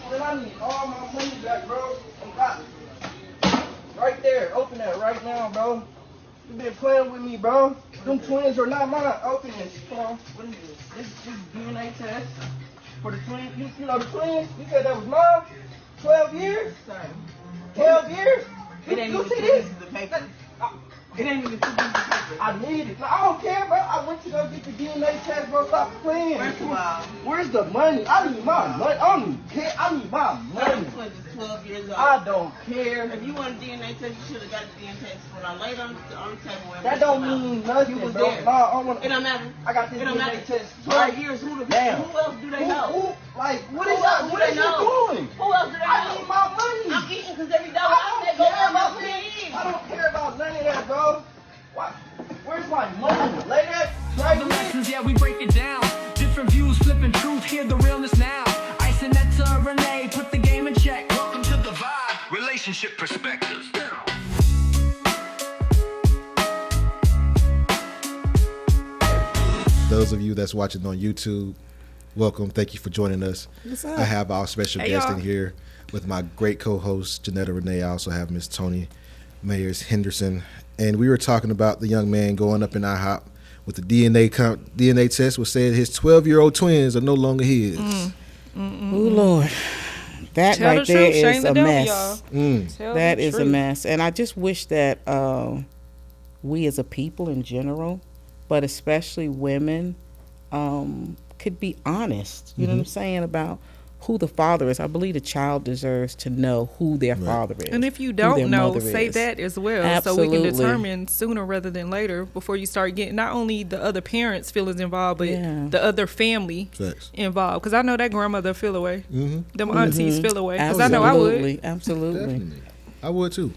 Then I need all my money back, bro. I'm got it. Right there. Open that right now, bro. You been playing with me, bro. Them twins are not mine. Open this. Come on. What is this? This is DNA test for the twins. You know the twins? You said that was mine? 12 years? 12 years? You see this? It ain't even 2 pieces of paper. I need it. No, I don't care, bro. I went to go get the DNA test, bro. Stop playing. First of all, where's the money? I need my money. I don't even care. I need my money. this was 12 years old. I don't care. If you want a DNA test, you should have got the DNA test when I laid on the table. That don't mean nothing, You was bro. there. No, I don't want It don't matter. I got this It don't DNA matter. test. 12 years. Who else do they know? Who, like, what Who is else that? do What they is you know? doing? Who else do they I know? need my money. I'm eating because every dollar I I don't make care about goes this. I don't care about none of that, bro. What? Where's my money? Lay that right The here. lessons, yeah, we break it down. Different views, flipping truth, hear the realness now. IICE and Genetta Renee, put the game in check. Welcome to the Vibe, Relationship Perspectives. Those of you that's watching on YouTube, welcome. Thank you for joining us. I have our special guest in here with my great co-host, Genetta Renee. I also have Miss Toni Mayers Henderson. And we were talking about the young man going up in IHOP with the DNA test, which said his 12-year-old twins are no longer his. Oh, Lord. That Tell right the there truth, shame is the a devil, mess. y'all. That is a mess. And I just wish that we as a people in general, but especially women, could be honest, you know what I'm saying, about who the father is. I believe the child deserves to know who their father is. And if you who their don't know, mother say is. that as well. Absolutely. So we can determine sooner rather than later before you start getting not only the other parents' feelings involved, but the other family involved. Because I know that grandmother feel away. Them aunties feel away. Because I know I would. Absolutely. Definitely. I would too.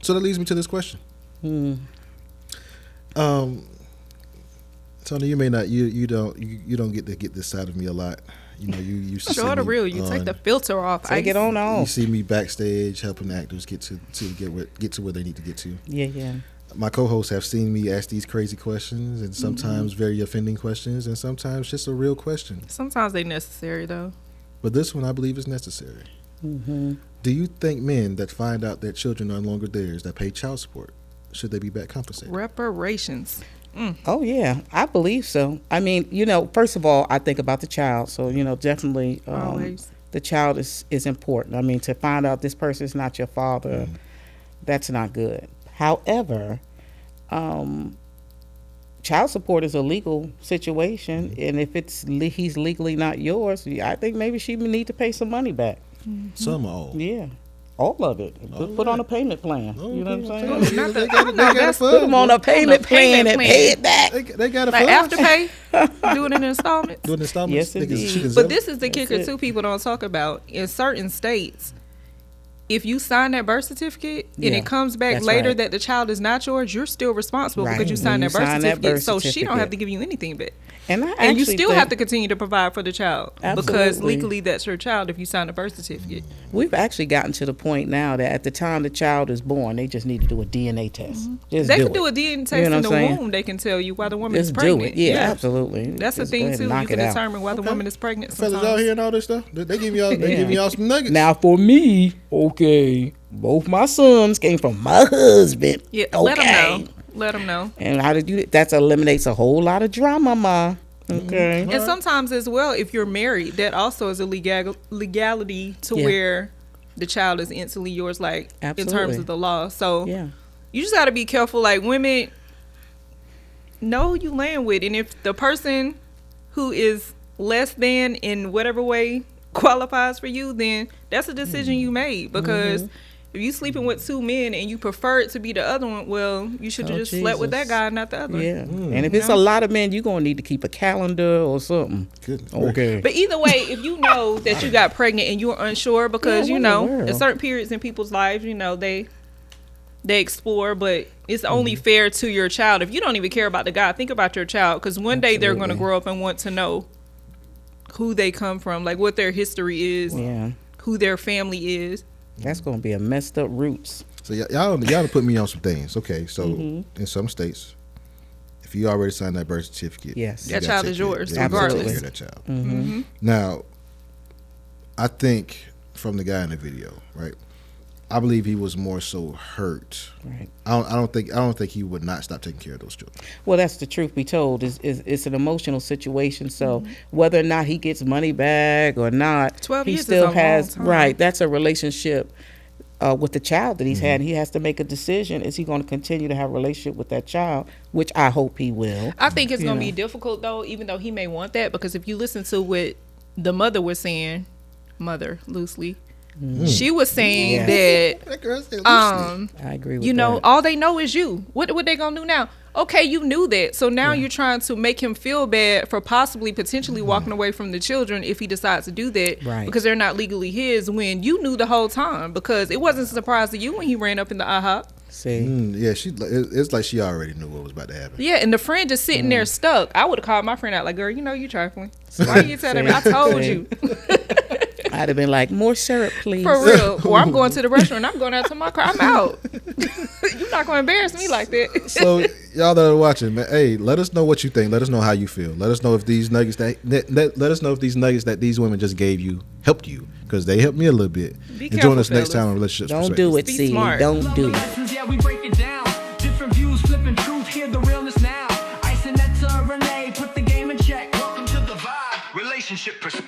So that leads me to this question. Toni, you may not, you don't get to get this side of me a lot. You know, you used to Show the real. You take the filter off. Take it on off. You see me backstage helping actors get to where they need to get to. Yeah. My co-hosts have seen me ask these crazy questions, and sometimes very offending questions, and sometimes just a real question. Sometimes they necessary though. But this one, I believe, is necessary. Do you think men that find out their children are no longer theirs, that pay child support, should they be back compensated? Reparations. Oh, yeah, I believe so. I mean, first of all, I think about the child. So, definitely the child is important. I mean, to find out this person is not your father, that's not good. However, child support is a legal situation. And if he's legally not yours, I think maybe she would need to pay some money back. Some or all? Yeah. All of it. Put on a payment plan. You know what I'm saying? They got Put them on a payment plan and pay it back. They got a Like fund. Afterpay, doing it in installments. Doing installments. Yes, They can- indeed. she can But sell this it. is the kicker too. People don't talk about in certain states. If you sign that birth certificate and Yeah, it comes back that's later right. that the child is not yours, you're still responsible Right. because you When signed you that birth sign that certificate. birth So she don't have certificate. to give you anything back. And And you actually still think have to continue to provide for the child because Absolutely. legally that's your child if you sign a birth certificate. We've actually gotten to the point now that at the time the child is born, they just need to do a DNA test. Just They do can do it. a DNA test You know in what the I'm saying? womb. They can tell you why the woman Just is do pregnant. it. Yeah, absolutely. That's the Just go thing ahead too. and You knock can it out. determine why the woman is pregnant. Fellas out Sometimes. here and all this stuff. They give y'all some nuggets. Now for me, okay, both my sons came from my husband. Yeah, okay. let them know. Let them know. And how to do that? That eliminates a whole lot of drama, ma. Okay. And sometimes as well, if you're married, that also is a legality to Yeah. where the child is instantly yours, like in terms Absolutely. of the law. So Yeah. you just got to be careful. Like women, know who you land with, and if the person who is less than in whatever way qualifies for you, then that's a decision you made. Because if you sleeping with two men and you prefer it to be the other one, well, you should have just slept with that Jesus. guy, not the other. Yeah. And if it's a lot of men, you're going to need to keep a calendar or something. Goodness Okay. But either way, if you know that you got pregnant and you're unsure, because Yeah, you what in know, the world? at certain periods in people's lives, you know, they explore, but it's only fair to your child. If you don't even care about the guy, think about your child, because one day they're going to Absolutely. grow up and want to know who they come from, like what their history is, Yeah. who their family is. That's going to be a messed up roots. So y'all put me on some things. Okay, so in some states, if you already signed that birth certificate, Yes. you That gotta child take is care- yours, yeah, you gotta take regardless. care of that child. Now, I think from the guy in the video, right? I believe he was more so hurt. Right. I don't think he would not stop taking care of those children. Well, that's the truth be told. It's an emotional situation. So whether or not he gets money back or not, 12 he years still is a has long time. right. That's a relationship with the child that he's had. And he has to make a decision. Is he going to continue to have a relationship with that child? Which I hope he will. I think it's You going to know. be difficult though, even though he may want that, because if you listen to what the mother was saying, mother loosely, she was saying that That girl said, I agree with you know, that. all they know is you. What they gonna do now? Okay, you knew that. So now you're trying to make him feel bad for potentially walking away from the children if he decides to do that. Right. Because they're not legally his, when you knew the whole time. Because it wasn't a surprise to you when he ran up in the IHOP. See, yeah, it's like she already knew what was about to happen. Yeah, and the friend just sitting there stuck. I would have called my friend out like, girl, you know you trifling. So why you telling me? I told you. I'd have been like, more syrup, please. For real. Or I'm going to the restaurant. I'm going out to my car. I'm out. You're not going to embarrass me like that. So y'all that are watching, man, hey, let us know what you think. Let us know how you feel. Let us know if these nuggets that these women just gave you helped you, because they helped me a little bit. Be And join careful, us next fellas. time on Relationships Don't Perspective. do it, Be see. smart. Don't do it. Lessons, yeah, we break it down. Different views, flipping truth, hear the realness now. IICE and Genetta Renee, put the game in check. Welcome to the vibe. Relationship perspective.